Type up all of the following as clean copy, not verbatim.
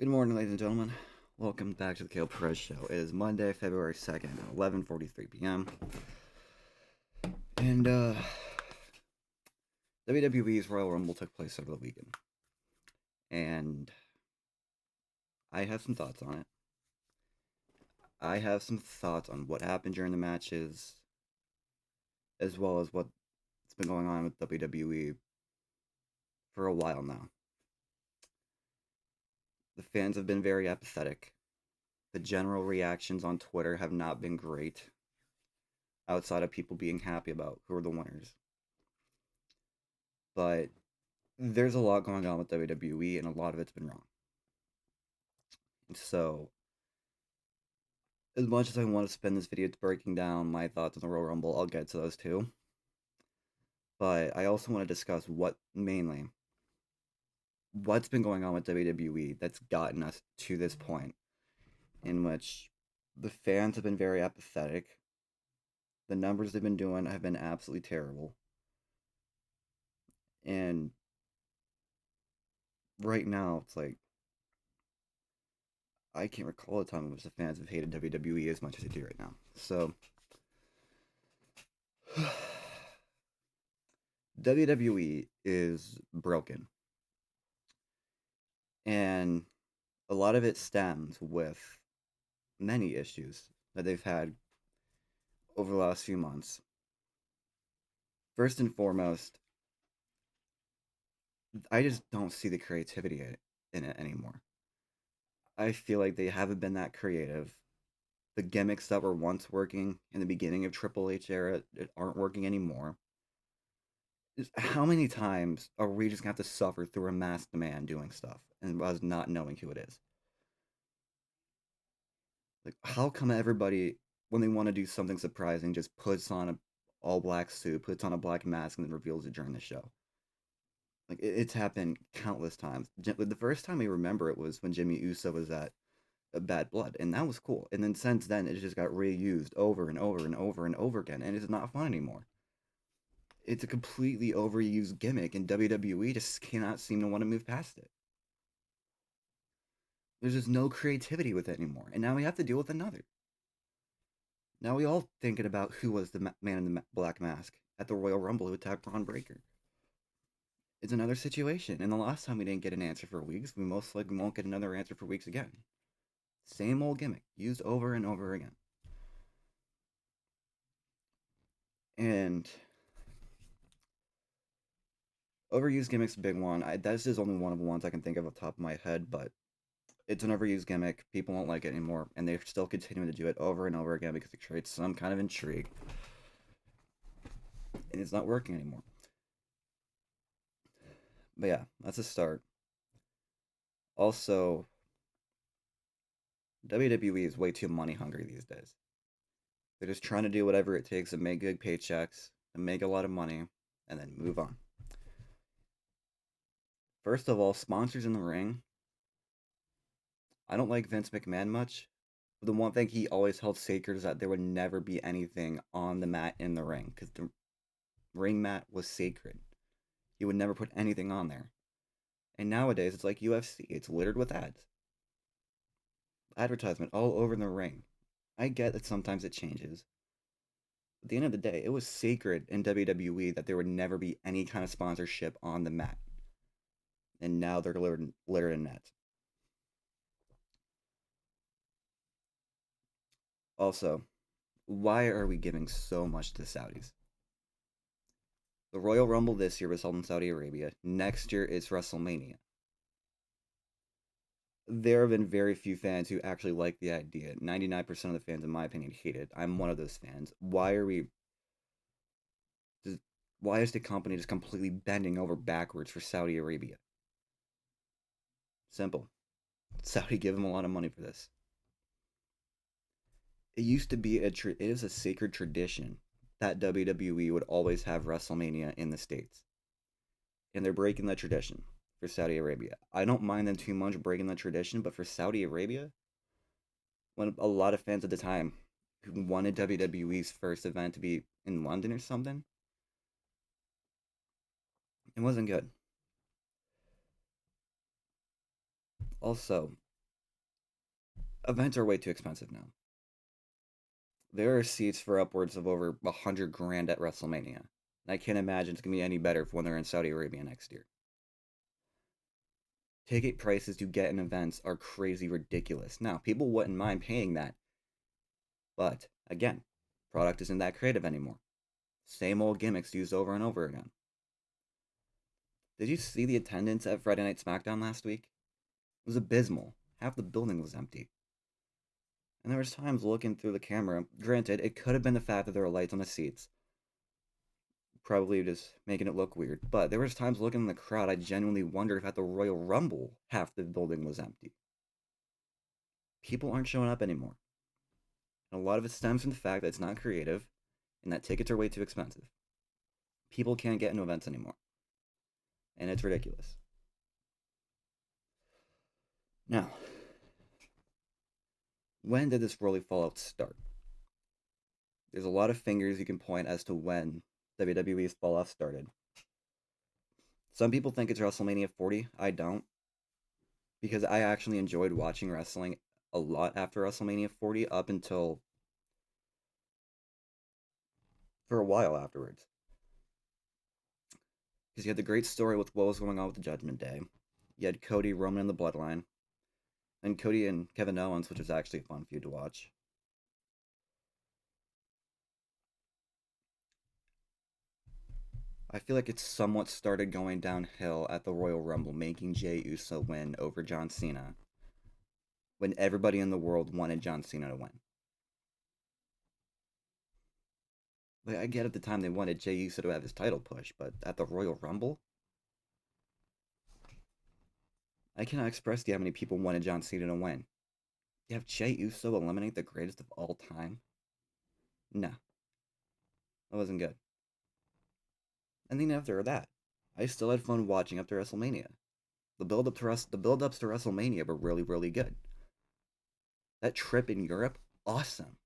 Good morning, ladies and gentlemen. Welcome back to the Kale Perez Show. It is Monday, February 2nd, 11:43 p.m. And WWE's Royal Rumble took place over the weekend. And I have some thoughts on it. I have some thoughts on what happened during the matches, as well as what's been going on with WWE for a while now. The fans have been very apathetic. The general reactions on Twitter have not been great, outside of people being happy about who are the winners. But there's a lot going on with WWE, and a lot of it's been wrong. So, as much as I want to spend this video breaking down my thoughts on the Royal Rumble, I'll get to those too. But I also want to discuss what's been going on with WWE that's gotten us to this point, in which the fans have been very apathetic. The numbers they've been doing have been absolutely terrible. And right now, it's like, I can't recall a time in which the fans have hated WWE as much as they do right now. So, WWE is broken. And a lot of it stems with many issues that they've had over the last few months. First and foremost, I just don't see the creativity in it anymore. I feel like they haven't been that creative. The gimmicks that were once working in the beginning of Triple H era aren't working anymore. How many times are we just going to have to suffer through a masked man doing stuff and us not knowing who it is? Like, how come everybody, when they want to do something surprising, just puts on a all black suit, puts on a black mask, and then reveals it during the show? Like, it's happened countless times. The first time I remember it was when Jimmy Uso was at Bad Blood, and that was cool. And then since then, it just got reused over and over and over and over again, and it's not fun anymore. It's a completely overused gimmick, and WWE just cannot seem to want to move past it. There's just no creativity with it anymore, and now we have to deal with another. Now we all thinking about who was the man in the black mask at the Royal Rumble who attacked Braun Breaker. It's another situation, and the last time we didn't get an answer for weeks, we most likely won't get another answer for weeks again. Same old gimmick, used over and over again. And overused gimmick's a big one. That's just only one of the ones I can think of off the top of my head, but it's an overused gimmick. People won't like it anymore, and they're still continuing to do it over and over again because it creates some kind of intrigue. And it's not working anymore. But yeah, that's a start. Also, WWE is way too money hungry these days. They're just trying to do whatever it takes to make good paychecks and make a lot of money and then move on. First of all, sponsors in the ring. I don't like Vince McMahon much. But the one thing he always held sacred is that there would never be anything on the mat in the ring because the ring mat was sacred. He would never put anything on there. And nowadays, it's like UFC. It's littered with ads. Advertisement all over the ring. I get that sometimes it changes. At the end of the day, it was sacred in WWE that there would never be any kind of sponsorship on the mat. And now they're littered in nets. Also, why are we giving so much to the Saudis? The Royal Rumble this year was held in Saudi Arabia. Next year it's WrestleMania. There have been very few fans who actually like the idea. 99% of the fans, in my opinion, hate it. I'm one of those fans. Why is the company just completely bending over backwards for Saudi Arabia? Simple. Saudi give them a lot of money for this. It used to be it is a sacred tradition that WWE would always have WrestleMania in the States. And they're breaking that tradition for Saudi Arabia. I don't mind them too much breaking that tradition, but for Saudi Arabia, when a lot of fans at the time who wanted WWE's first event to be in London or something, it wasn't good. Also, Events are way too expensive now. There are seats for upwards of over 100 grand at WrestleMania. And I can't imagine it's gonna be any better when they're in Saudi Arabia next year. Ticket prices to get in events are crazy ridiculous. Now, people wouldn't mind paying that, but again, product isn't that creative anymore. Same old gimmicks used over and over again. Did you see the attendance at Friday Night SmackDown last week? It was abysmal. Half the building was empty. And there was times looking through the camera, granted, it could have been the fact that there were lights on the seats, probably just making it look weird, but there was times looking in the crowd, I genuinely wondered if at the Royal Rumble, half the building was empty. People aren't showing up anymore. And a lot of it stems from the fact that it's not creative and that tickets are way too expensive. People can't get into events anymore. And it's ridiculous. Now, when did this really fallout start? There's a lot of fingers you can point as to when WWE's fallout started. Some people think it's WrestleMania 40. I don't. Because I actually enjoyed watching wrestling a lot after WrestleMania 40 up until for a while afterwards. Because you had the great story with what was going on with the Judgment Day. You had Cody, Roman, and the Bloodline. And Cody and Kevin Owens, which was actually a fun feud to watch. I feel like it somewhat started going downhill at the Royal Rumble, making Jey Uso win over John Cena when everybody in the world wanted John Cena to win. Like, I get at the time they wanted Jey Uso to have his title push, but at the Royal Rumble, I cannot express to you how many people wanted John Cena to win. You have Jey Uso eliminate the greatest of all time? No, that wasn't good. And then after that, I still had fun watching up to WrestleMania. The build ups to WrestleMania were really, really good. That trip in Europe, awesome.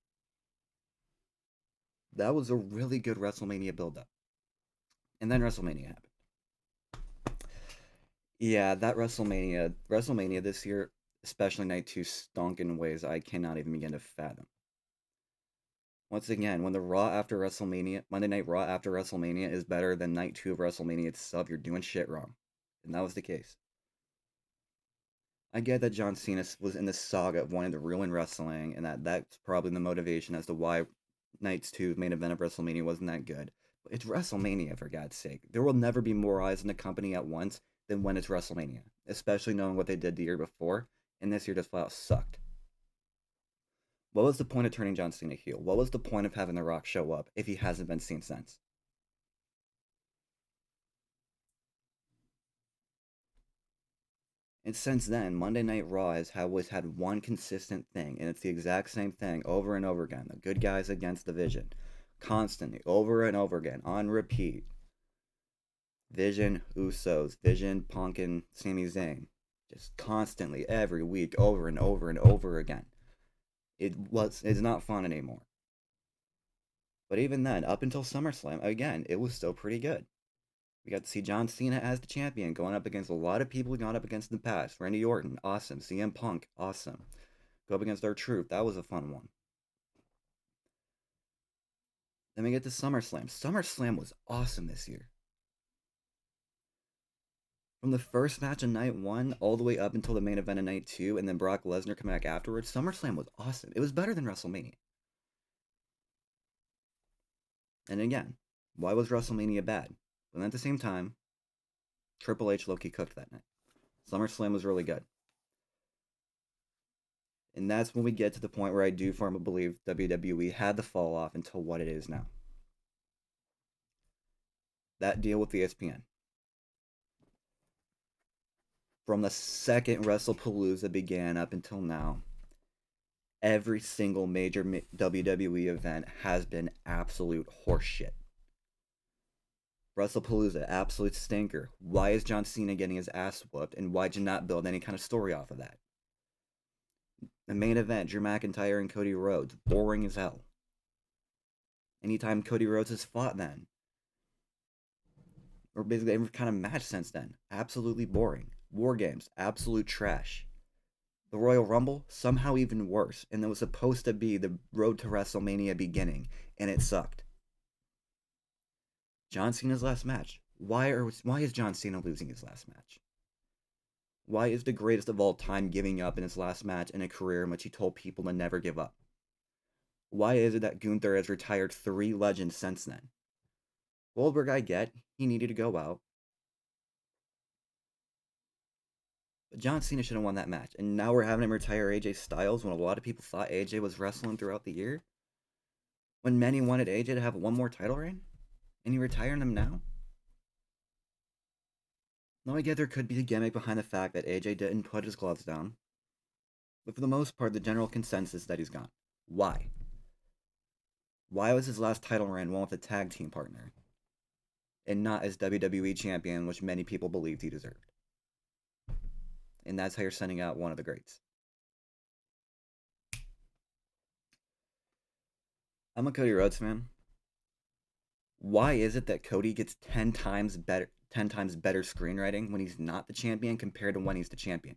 That was a really good WrestleMania build up. And then WrestleMania happened. Yeah, that WrestleMania this year, especially night 2, stunk in ways I cannot even begin to fathom. Once again, when the Raw after WrestleMania, Monday Night Raw after WrestleMania is better than night 2 of WrestleMania itself, you're doing shit wrong. And that was the case. I get that John Cena was in the saga of wanting to ruin wrestling, and that's probably the motivation as to why Night's 2 main event of WrestleMania wasn't that good. But it's WrestleMania, for God's sake. There will never be more eyes on the company at once than when it's WrestleMania, especially knowing what they did the year before, and this year just flat out sucked. What was the point of turning John Cena heel? What was the point of having The Rock show up if he hasn't been seen since? And since then, Monday Night Raw has always had one consistent thing, and it's the exact same thing over and over again. The good guys against the Vision. Constantly, over and over again, on repeat. Vision, Usos, Vision, Punk, and Sami Zayn. Just constantly, every week, over and over and over again. It's not fun anymore. But even then, up until SummerSlam, again, it was still pretty good. We got to see John Cena as the champion, going up against a lot of people we gone up against in the past. Randy Orton, awesome. CM Punk, awesome. Go up against R-Truth, that was a fun one. Then we get to SummerSlam. SummerSlam was awesome this year. From the first match of night 1 all the way up until the main event of night 2, and then Brock Lesnar coming back afterwards, SummerSlam was awesome. It was better than WrestleMania. And again, why was WrestleMania bad? But at the same time, Triple H low-key cooked that night. SummerSlam was really good. And that's when we get to the point where I do firmly believe WWE had the fall off until what it is now. That deal with ESPN. From the second WrestlePalooza began up until now, every single major WWE event has been absolute horseshit. WrestlePalooza, absolute stinker. Why is John Cena getting his ass whooped, and why did you not build any kind of story off of that? The main event, Drew McIntyre and Cody Rhodes, boring as hell. Anytime Cody Rhodes has fought then, or basically every kind of match since then, absolutely boring. War Games, absolute trash. The Royal Rumble, somehow even worse, and it was supposed to be the road to WrestleMania beginning, and it sucked. John Cena's last match. Why is John Cena losing his last match? Why is the greatest of all time giving up in his last match in a career in which he told people to never give up? Why is it that Gunther has retired 3 legends since then? Goldberg, I get, he needed to go out. But John Cena should have won that match. And now we're having him retire AJ Styles when a lot of people thought AJ was wrestling throughout the year. When many wanted AJ to have one more title reign. And you retiring him now? Now I get there could be a gimmick behind the fact that AJ didn't put his gloves down. But for the most part, the general consensus is that he's gone. Why? Why was his last title reign one with a tag team partner? And not as WWE champion, which many people believed he deserved. And that's how you're sending out one of the greats. I'm a Cody Rhodes fan. Why is it that Cody gets 10 times better screenwriting when he's not the champion compared to when he's the champion?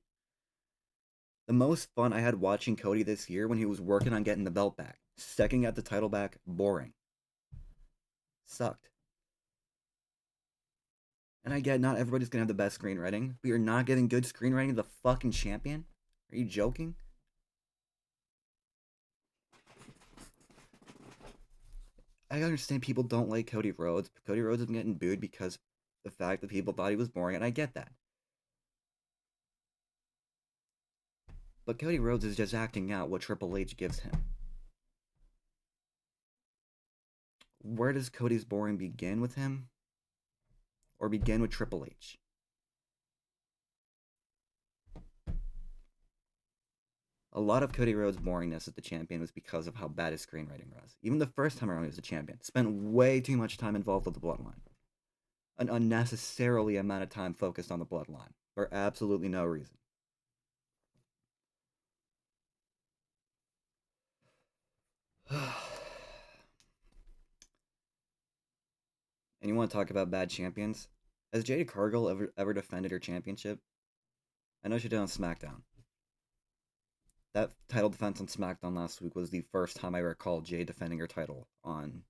The most fun I had watching Cody this year when he was working on getting the belt back. Second got the title back, boring. Sucked. And I get not everybody's gonna have the best screenwriting, but you're not getting good screenwriting of the fucking champion? Are you joking? I understand people don't like Cody Rhodes, but Cody Rhodes is getting booed because the fact that people thought he was boring, and I get that. But Cody Rhodes is just acting out what Triple H gives him. Where does Cody's boring begin with him? Or begin with Triple H? A lot of Cody Rhodes' boringness as the champion was because of how bad his screenwriting was. Even the first time around he was the champion, spent way too much time involved with the bloodline. An unnecessarily amount of time focused on the bloodline for absolutely no reason. And you want to talk about bad champions? Has Jade Cargill ever defended her championship? I know she did on SmackDown. That title defense on SmackDown last week was the first time I recall Jade defending her title on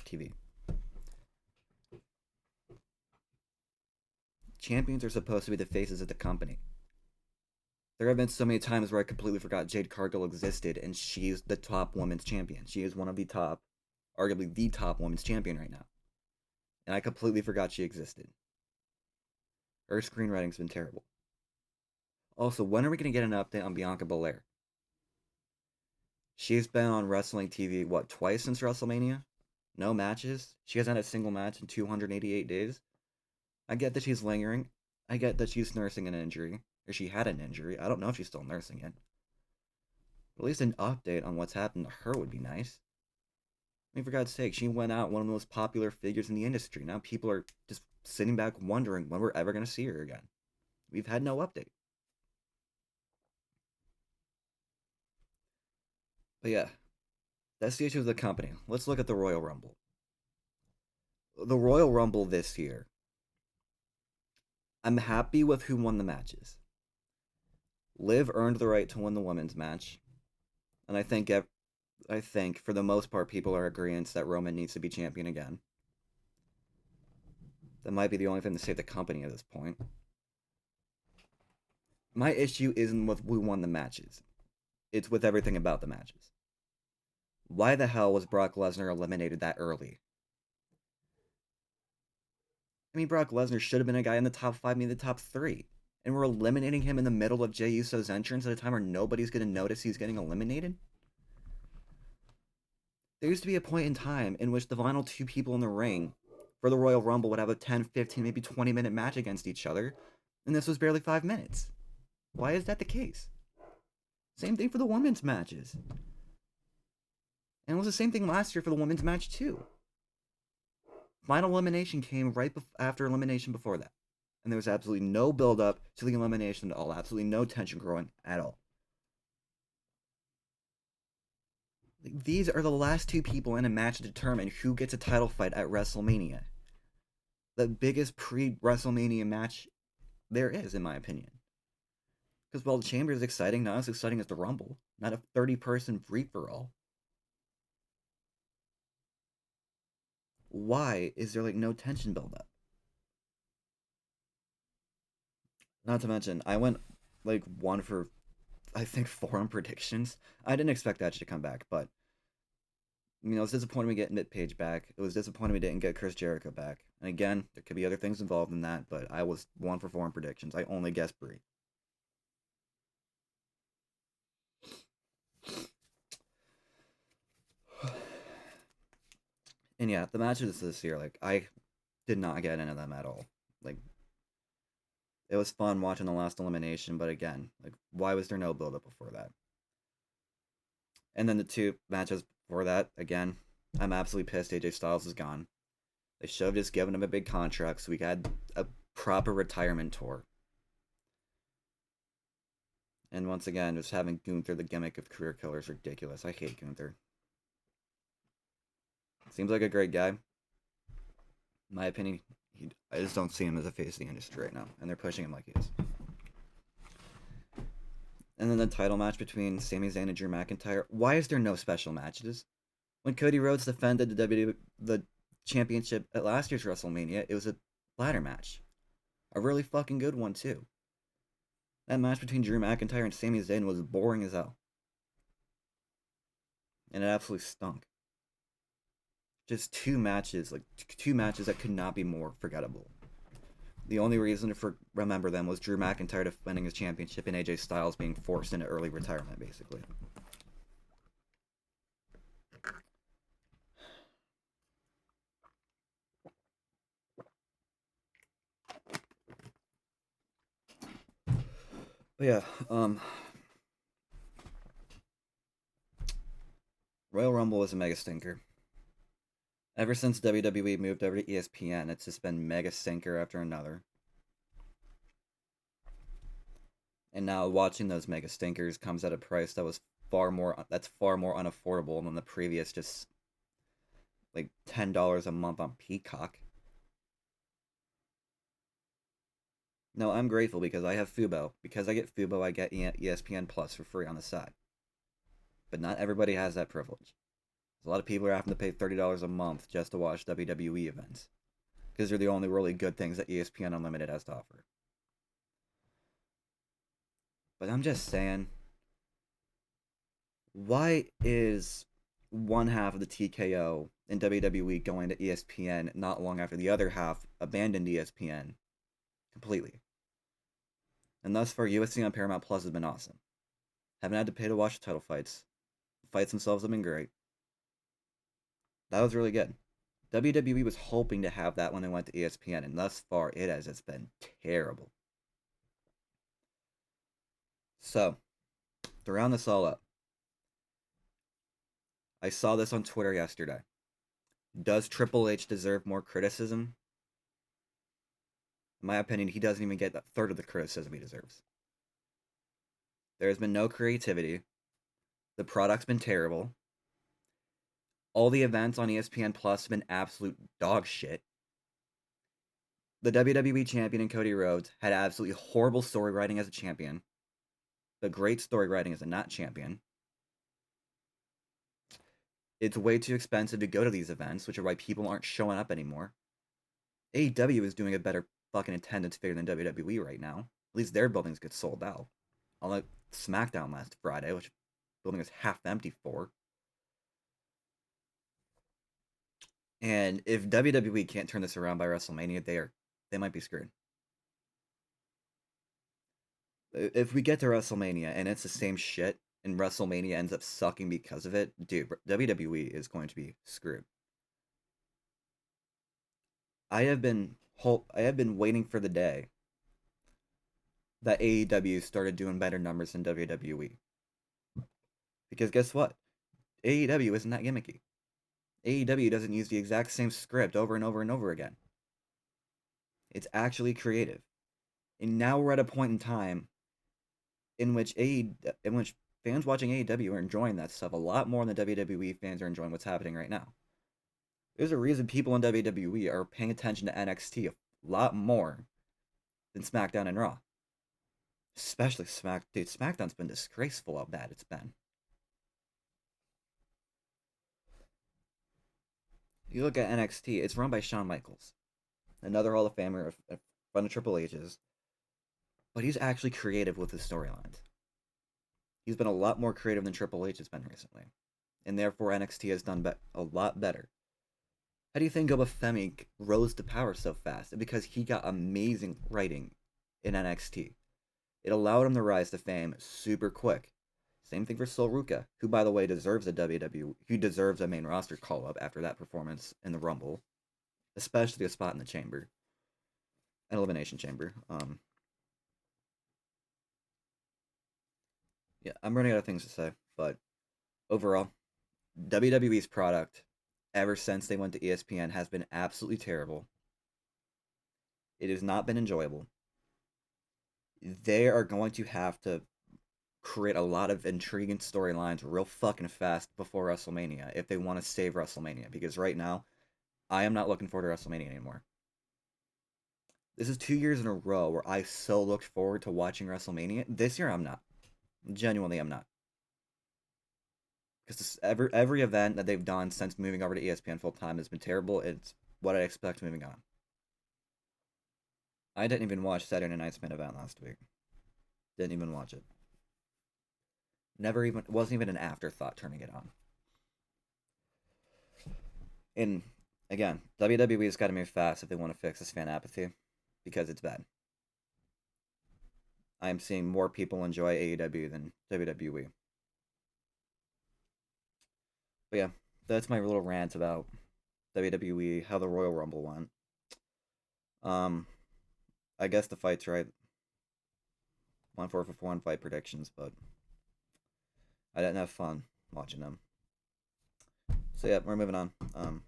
TV. Champions are supposed to be the faces of the company. There have been so many times where I completely forgot Jade Cargill existed, and she's the top women's champion. She is one of the top, arguably the top women's champion right now. And I completely forgot she existed. Her screenwriting's been terrible. Also, when are we going to get an update on Bianca Belair? She's been on wrestling TV, what, twice since WrestleMania? No matches? She hasn't had a single match in 288 days? I get that she's lingering. I get that she's nursing an injury. Or she had an injury. I don't know if she's still nursing it. At least an update on what's happened to her would be nice. I mean, for God's sake, she went out one of the most popular figures in the industry. Now people are just sitting back wondering when we're ever going to see her again. We've had no update. But yeah, that's the issue with the company. Let's look at the Royal Rumble. The Royal Rumble this year. I'm happy with who won the matches. Liv earned the right to win the women's match. And I think for the most part people are agreeing that Roman needs to be champion again. That might be the only thing to save the company at this point. My issue isn't with who won the matches. It's with everything about the matches. Why the hell was Brock Lesnar eliminated that early? I mean, Brock Lesnar should have been a guy in the top 5, maybe the top 3. And we're eliminating him in the middle of Jey Uso's entrance at a time where nobody's going to notice he's getting eliminated? There used to be a point in time in which the final 2 people in the ring for the Royal Rumble would have a 10, 15, maybe 20-minute match against each other, and this was barely 5 minutes. Why is that the case? Same thing for the women's matches. And it was the same thing last year for the women's match too. Final elimination came right after elimination before that. And there was absolutely no build-up to the elimination at all. Absolutely no tension growing at all. These are the last 2 people in a match to determine who gets a title fight at WrestleMania. The biggest pre-WrestleMania match there is, in my opinion. Because while the Chamber is exciting, not as exciting as the Rumble. Not a 30-person free for all. Why is there like no tension build up? Not to mention, I went like one for I think four on predictions. I didn't expect that to come back, but it was disappointing we get Nick Page back. It was disappointing we didn't get Chris Jericho back. And again, there could be other things involved in that, but I was one for four on predictions. I only guessed Brie. And yeah, the matches this year, like I did not get into them at all. Like it was fun watching the last elimination, but again, like why was there no build up before that? And then the two matches before that, again, I'm absolutely pissed AJ Styles is gone. They should have just given him a big contract so we had a proper retirement tour. And once again, just having Gunther the gimmick of career killer is ridiculous. I hate Gunther. Seems like a great guy. In my opinion, I just don't see him as a face of the industry right now, and they're pushing him like he is. And then the title match between Sami Zayn and Drew McIntyre. Why is there no special matches? When Cody Rhodes defended the championship at last year's WrestleMania, it was a ladder match. A really fucking good one, too. That match between Drew McIntyre and Sami Zayn was boring as hell. And it absolutely stunk. Just two matches that could not be more forgettable. The only reason to remember them was Drew McIntyre defending his championship and AJ Styles being forced into early retirement, basically. But yeah, Royal Rumble was a mega stinker. Ever since WWE moved over to ESPN, it's just been mega stinker after another. And now watching those mega stinkers comes at a price that's far more unaffordable than the previous just like $10 a month on Peacock. No, I'm grateful because I have Fubo. Because I get Fubo, I get ESPN Plus for free on the side. But not everybody has that privilege. A lot of people are having to pay $30 a month just to watch WWE events. Because they're the only really good things that ESPN Unlimited has to offer. But I'm just saying, why is one half of the TKO in WWE going to ESPN not long after the other half abandoned ESPN completely? And thus far, UFC on Paramount Plus has been awesome. Haven't had to pay to watch the title fights. The fights themselves have been great. That was really good. WWE was hoping to have that when they went to ESPN, and thus far, it has just been terrible. So, to round this all up, I saw this on Twitter yesterday. Does Triple H deserve more criticism? In my opinion, he doesn't even get a third of the criticism he deserves. There has been no creativity. The product's been terrible. All the events on ESPN Plus have been absolute dog shit. The WWE champion in Cody Rhodes had absolutely horrible story writing as a champion, but great story writing as a not champion. It's way too expensive to go to these events, which are why people aren't showing up anymore. AEW is doing a better fucking attendance figure than WWE right now. At least their buildings get sold out. Unlike SmackDown last Friday, which building is half empty for. And if WWE can't turn this around by WrestleMania, they might be screwed. If we get to WrestleMania and it's the same shit and WrestleMania ends up sucking because of it, dude, WWE is going to be screwed. I have been waiting for the day that AEW started doing better numbers than WWE. Because guess what? AEW isn't that gimmicky. AEW doesn't use the exact same script over and over and over again. It's actually creative. And now we're at a point in time in which fans watching AEW are enjoying that stuff a lot more than WWE fans are enjoying what's happening right now. There's a reason people in WWE are paying attention to NXT a lot more than SmackDown and Raw. Especially dude, SmackDown's been disgraceful how bad it's been. You look at NXT, it's run by Shawn Michaels, another Hall of Famer, a friend of Triple H's, but he's actually creative with his storylines. He's been a lot more creative than Triple H has been recently, and therefore NXT has done a lot better. How do you think Femi rose to power so fast? Because he got amazing writing in NXT. It allowed him to rise to fame super quick. Same thing for Sol Ruka, who, by the way, deserves a WWE, who deserves a main roster call up after that performance in the Rumble, especially a spot in the Chamber, an Elimination Chamber. Yeah, I'm running out of things to say, but overall, WWE's product, ever since they went to ESPN, has been absolutely terrible. It has not been enjoyable. They are going to have to create a lot of intriguing storylines real fucking fast before WrestleMania if they want to save WrestleMania. Because right now, I am not looking forward to WrestleMania anymore. This is 2 years in a row where I so looked forward to watching WrestleMania. This year, I'm not. Genuinely, I'm not. Because every event that they've done since moving over to ESPN full time has been terrible. It's what I expect moving on. I didn't even watch Saturday Night's main event last week. Didn't even watch it. Never even wasn't even an afterthought turning it on. And again, WWE's got to move fast if they want to fix this fan apathy, because it's bad. I am seeing more people enjoy AEW than WWE. But yeah, that's my little rant about WWE, how the Royal Rumble went. Um, I guess the fight's right. 1-4 for 4 fight predictions, but I didn't have fun watching them. So yeah, we're moving on. You have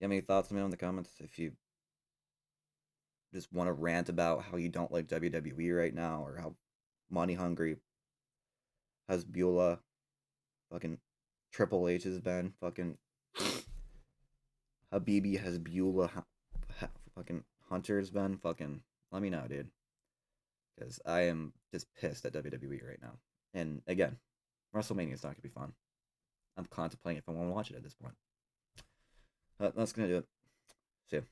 any thoughts on me in the comments? If you just want to rant about how you don't like WWE right now, or how money hungry has Beulah, fucking Triple H has been, fucking Habibi has Beulah, fucking Hunter's been, fucking let me know, dude. Because I am just pissed at WWE right now. And again, WrestleMania is not gonna be fun. I'm contemplating if I want to watch it at this point. That's gonna do it. See ya.